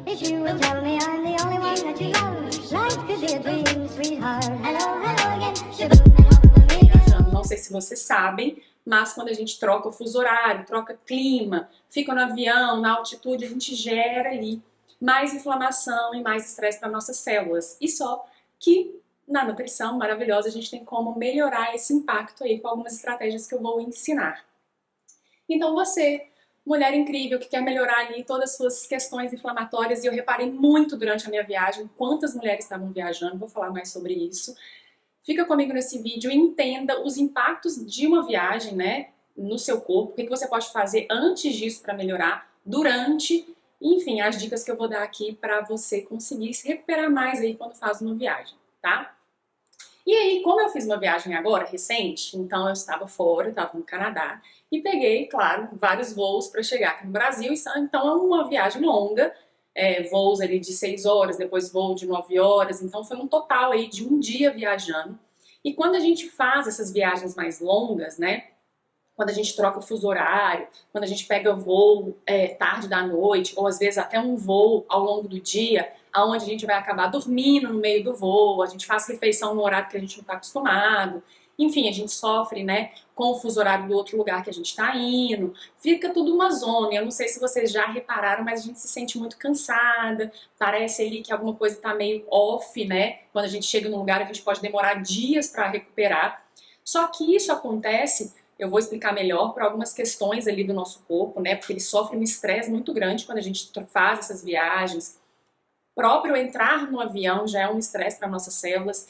If you will tell me I'm the only one that you love, life could be a dream, sweetheart. Hello, hello again. Não sei se vocês sabem, mas quando a gente troca o fuso horário, troca clima, fica no avião, na altitude, a gente gera ali mais inflamação e mais estresse para nossas células. E só que na nutrição maravilhosa a gente tem como melhorar esse impacto aí com algumas estratégias que eu vou ensinar. Então você, mulher incrível que quer melhorar ali todas as suas questões inflamatórias, e eu reparei muito durante a minha viagem quantas mulheres estavam viajando, vou falar mais sobre isso. Fica comigo nesse vídeo e entenda os impactos de uma viagem, né, no seu corpo, o que você pode fazer antes disso para melhorar, durante, enfim, as dicas que eu vou dar aqui para você conseguir se recuperar mais aí quando faz uma viagem, tá? E aí, como eu fiz uma viagem agora, recente, então eu estava fora, eu estava no Canadá, e peguei, claro, vários voos para chegar aqui no Brasil, então é uma viagem longa, voos ali de 6 horas, depois voo de 9 horas, então foi um total aí de um dia viajando. E quando a gente faz essas viagens mais longas, né, quando a gente troca o fuso horário, quando a gente pega voo tarde da noite, ou às vezes até um voo ao longo do dia, onde a gente vai acabar dormindo no meio do voo, a gente faz refeição no horário que a gente não está acostumado, enfim, a gente sofre, né, com o fuso horário do outro lugar que a gente está indo, fica tudo uma zona. Eu não sei se vocês já repararam, mas a gente se sente muito cansada, parece ali que alguma coisa está meio off, né, quando a gente chega num lugar a gente pode demorar dias para recuperar, só que isso acontece, eu vou explicar melhor, por algumas questões ali do nosso corpo, né, porque ele sofre um estresse muito grande quando a gente faz essas viagens, próprio entrar no avião já é um estresse para nossas células,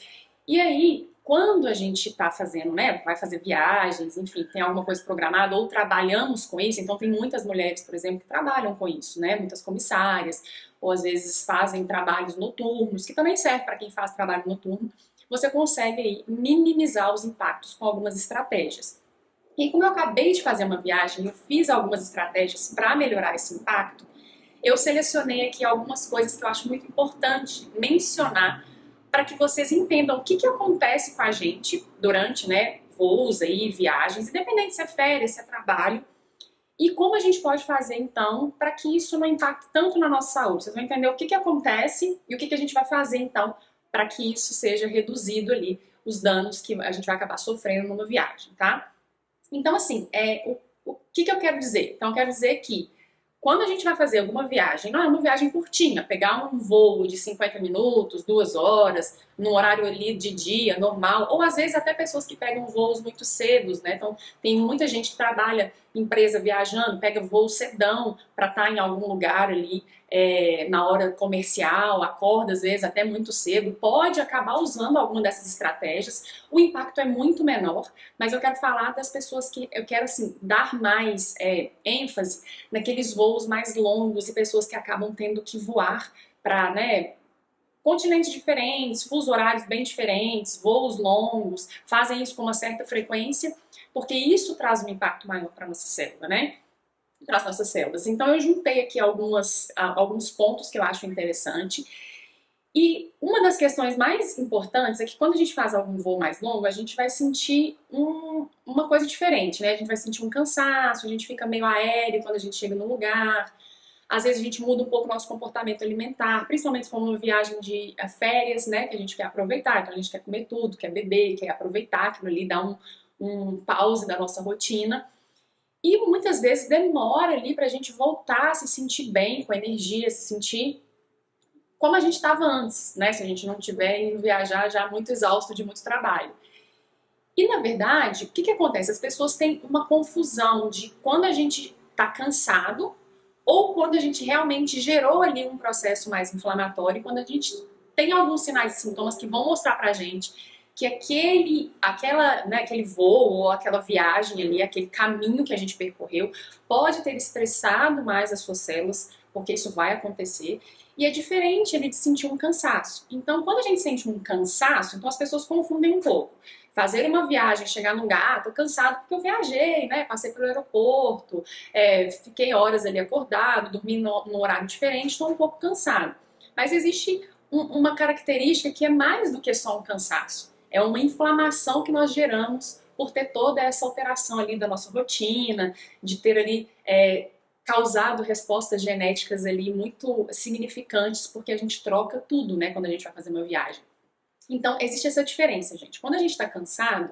e aí, quando a gente está fazendo, né, vai fazer viagens, enfim, tem alguma coisa programada ou trabalhamos com isso, então tem muitas mulheres, por exemplo, que trabalham com isso, né, muitas comissárias, ou às vezes fazem trabalhos noturnos, que também serve para quem faz trabalho noturno, você consegue aí minimizar os impactos com algumas estratégias. E como eu acabei de fazer uma viagem, eu fiz algumas estratégias para melhorar esse impacto, eu selecionei aqui algumas coisas que eu acho muito importante mencionar para que vocês entendam o que acontece com a gente durante, né, voos aí, viagens, independente se é férias, se é trabalho, e como a gente pode fazer então para que isso não impacte tanto na nossa saúde. Vocês vão entender o que acontece e o que a gente vai fazer então para que isso seja reduzido ali, os danos que a gente vai acabar sofrendo numa viagem, tá? Então assim, o que eu quero dizer? Então eu quero dizer que quando a gente vai fazer alguma viagem, não é uma viagem curtinha, pegar um voo de 50 minutos, 2 horas, no horário ali de dia, normal, ou às vezes até pessoas que pegam voos muito cedos, né? Então tem muita gente que trabalha empresa viajando, pega voo cedão para estar em algum lugar ali na hora comercial, acorda às vezes até muito cedo, pode acabar usando alguma dessas estratégias, o impacto é muito menor, mas eu quero falar das pessoas que eu quero assim, dar mais ênfase naqueles voos mais longos e pessoas que acabam tendo que voar para, né, continentes diferentes, fusos horários bem diferentes, voos longos, fazem isso com uma certa frequência, porque isso traz um impacto maior para a nossa célula, né? Para as nossas células. Então eu juntei aqui alguns pontos que eu acho interessante. E uma das questões mais importantes é que quando a gente faz algum voo mais longo, a gente vai sentir uma coisa diferente, né? A gente vai sentir um cansaço, a gente fica meio aéreo quando a gente chega no lugar. Às vezes a gente muda um pouco o nosso comportamento alimentar, principalmente se for uma viagem de férias, né? Que a gente quer aproveitar, então a gente quer comer tudo, quer beber, quer aproveitar aquilo ali, dar um pause da nossa rotina. E muitas vezes demora ali pra gente voltar a se sentir bem, com energia, se sentir como a gente estava antes, né? Se a gente não tiver indo viajar já muito exausto de muito trabalho. E na verdade, o que acontece? As pessoas têm uma confusão de quando a gente tá cansado ou quando a gente realmente gerou ali um processo mais inflamatório, quando a gente tem alguns sinais e sintomas que vão mostrar pra gente que aquele voo ou aquela viagem ali, aquele caminho que a gente percorreu, pode ter estressado mais as suas células, porque isso vai acontecer, e é diferente ali de sentir um cansaço. Então, quando a gente sente um cansaço, então as pessoas confundem um pouco. Fazer uma viagem, chegar num lugar, tô cansado porque eu viajei, né? Passei pelo aeroporto, fiquei horas ali acordado, dormi num horário diferente, tô um pouco cansado. Mas existe uma característica que é mais do que só um cansaço. É uma inflamação que nós geramos por ter toda essa alteração ali da nossa rotina, de ter ali causado respostas genéticas ali muito significantes, porque a gente troca tudo, né, quando a gente vai fazer uma viagem. Então, existe essa diferença, gente. Quando a gente está cansado,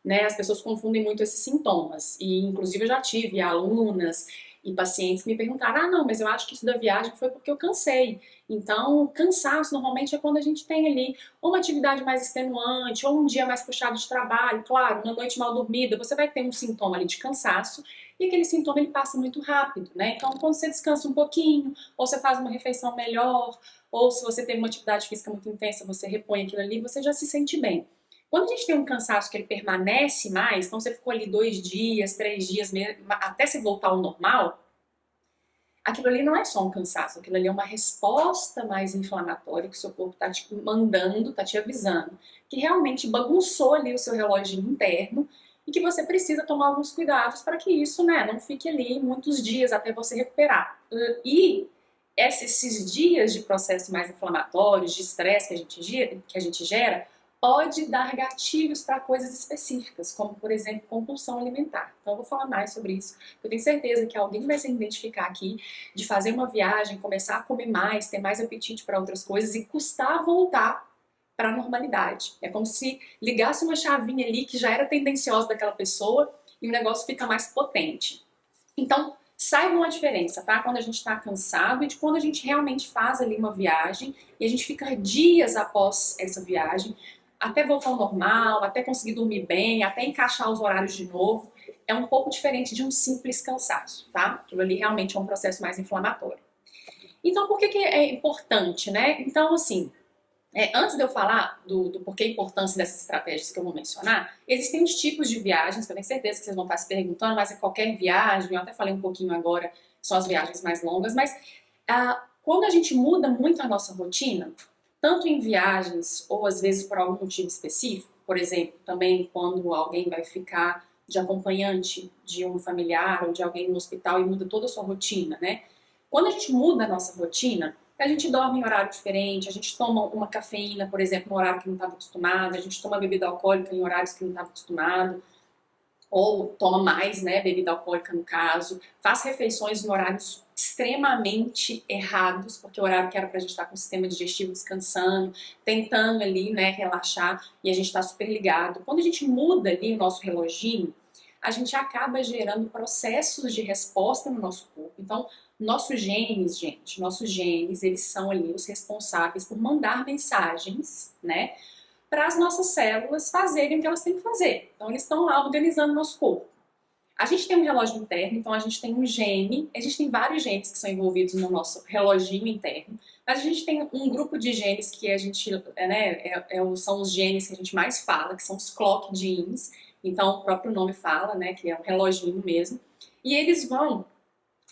né, as pessoas confundem muito esses sintomas. E, inclusive, eu já tive alunas e pacientes que me perguntaram: ah, não, mas eu acho que isso da viagem foi porque eu cansei. Então, cansaço normalmente é quando a gente tem ali uma atividade mais extenuante, ou um dia mais puxado de trabalho, claro, uma noite mal dormida, você vai ter um sintoma ali de cansaço, e aquele sintoma ele passa muito rápido, né? Então, quando você descansa um pouquinho, ou você faz uma refeição melhor, ou se você teve uma atividade física muito intensa, você repõe aquilo ali, você já se sente bem. Quando a gente tem um cansaço que ele permanece mais, então você ficou ali 2 dias, 3 dias, até se voltar ao normal, aquilo ali não é só um cansaço, aquilo ali é uma resposta mais inflamatória que o seu corpo está te mandando, está te avisando, que realmente bagunçou ali o seu relógio interno e que você precisa tomar alguns cuidados para que isso, né, não fique ali muitos dias até você recuperar. E esses dias de processo mais inflamatórios, de estresse que a gente gera, pode dar gatilhos para coisas específicas, como, por exemplo, compulsão alimentar. Então, eu vou falar mais sobre isso. Eu tenho certeza que alguém vai se identificar aqui de fazer uma viagem, começar a comer mais, ter mais apetite para outras coisas e custar voltar para a normalidade. É como se ligasse uma chavinha ali que já era tendenciosa daquela pessoa e o negócio fica mais potente. Então, saibam a diferença, tá? Quando a gente está cansado e de quando a gente realmente faz ali uma viagem e a gente fica dias após essa viagem, até voltar ao normal, até conseguir dormir bem, até encaixar os horários de novo, é um pouco diferente de um simples cansaço, tá? Aquilo ali realmente é um processo mais inflamatório. Então, por que é importante, né? Então, assim, antes de eu falar do porquê a importância dessas estratégias que eu vou mencionar, existem uns tipos de viagens, que eu tenho certeza que vocês vão estar se perguntando, mas é qualquer viagem, eu até falei um pouquinho agora, são as viagens mais longas, mas quando a gente muda muito a nossa rotina, tanto em viagens ou às vezes por algum motivo específico, por exemplo, também quando alguém vai ficar de acompanhante de um familiar ou de alguém no hospital e muda toda a sua rotina, né? Quando a gente muda a nossa rotina, a gente dorme em horário diferente, a gente toma uma cafeína, por exemplo, no horário que não estava acostumado, a gente toma bebida alcoólica em horários que não estava acostumado, ou toma mais, né, bebida alcoólica no caso, faz refeições em horários extremamente errados, porque o horário que era pra gente estar com o sistema digestivo descansando, tentando ali, né, relaxar, e a gente está super ligado. Quando a gente muda ali o nosso reloginho, a gente acaba gerando processos de resposta no nosso corpo. Então, nossos genes, gente, nossos genes, eles são ali os responsáveis por mandar mensagens, né, para as nossas células fazerem o que elas têm que fazer. Então, eles estão lá organizando o nosso corpo. A gente tem um relógio interno, então a gente tem um gene, a gente tem vários genes que são envolvidos no nosso reloginho interno, mas a gente tem um grupo de genes que a gente, né, são os genes que a gente mais fala, que são os clock genes, então o próprio nome fala, né, que é um reloginho mesmo, e eles vão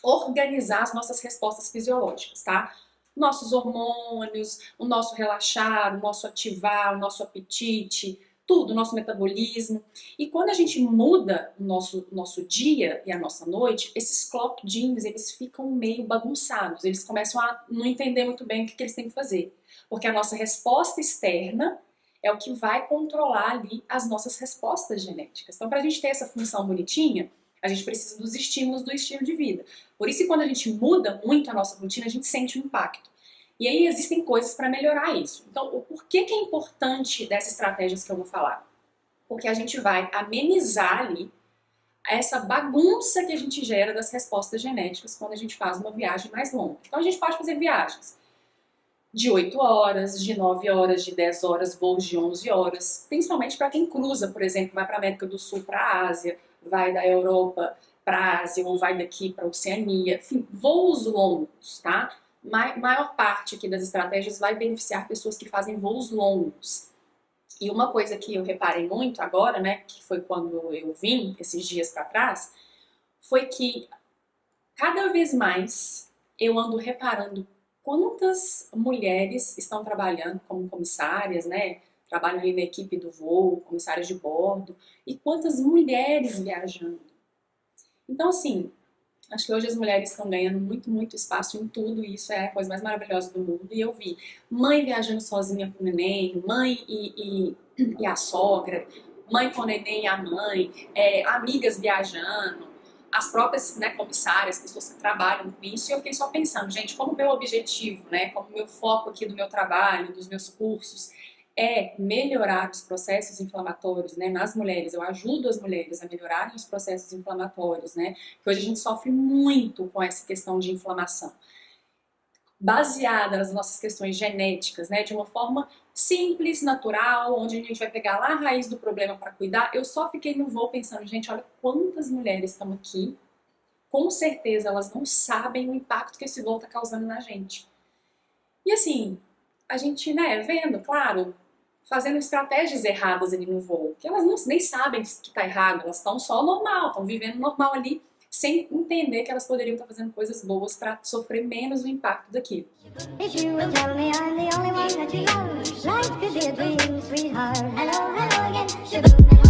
organizar as nossas respostas fisiológicas, tá? Nossos hormônios, o nosso relaxar, o nosso ativar, o nosso apetite, tudo, o nosso metabolismo. E quando a gente muda o nosso dia e a nossa noite, esses clock genes, eles ficam meio bagunçados. Eles começam a não entender muito bem o que eles têm que fazer. Porque a nossa resposta externa é o que vai controlar ali as nossas respostas genéticas. Então, para a gente ter essa função bonitinha, a gente precisa dos estímulos do estilo de vida. Por isso que quando a gente muda muito a nossa rotina, a gente sente um impacto. E aí existem coisas para melhorar isso. Então, o porquê que é importante dessas estratégias que eu vou falar? Porque a gente vai amenizar ali essa bagunça que a gente gera das respostas genéticas quando a gente faz uma viagem mais longa. Então, a gente pode fazer viagens de 8 horas, de 9 horas, de 10 horas, voos de 11 horas, principalmente para quem cruza, por exemplo, vai para a América do Sul, para a Ásia, vai da Europa para a Ásia ou vai daqui para a Oceania, enfim, voos longos, tá? Maior parte aqui das estratégias vai beneficiar pessoas que fazem voos longos. E uma coisa que eu reparei muito agora, né, que foi quando eu vim, esses dias para trás, foi que cada vez mais eu ando reparando quantas mulheres estão trabalhando como comissárias, né, trabalham ali na equipe do voo, comissárias de bordo, e quantas mulheres viajando. Então, assim, acho que hoje as mulheres estão ganhando muito espaço em tudo, e isso é a coisa mais maravilhosa do mundo. E eu vi mãe viajando sozinha com o neném, mãe e a sogra, mãe com o neném e a mãe, amigas viajando, as próprias, né, comissárias, pessoas que trabalham com isso, e eu fiquei só pensando, gente, como meu objetivo, né, como meu foco aqui do meu trabalho, dos meus cursos, é melhorar os processos inflamatórios, né, nas mulheres. Eu ajudo as mulheres a melhorarem os processos inflamatórios, né, que hoje a gente sofre muito com essa questão de inflamação. Baseada nas nossas questões genéticas, né, de uma forma simples, natural, onde a gente vai pegar lá a raiz do problema para cuidar. Eu só fiquei no voo pensando, gente, olha quantas mulheres estão aqui, com certeza elas não sabem o impacto que esse voo está causando na gente. E assim, a gente, né, vendo, claro, fazendo estratégias erradas ali no voo, que elas nem sabem que está errado, elas estão só normal, estão vivendo normal ali, sem entender que elas poderiam estar fazendo coisas boas para sofrer menos o impacto daquilo. If you will tell me I'm the only one that you love, life could be a dream, sweetheart. Hello, hello again.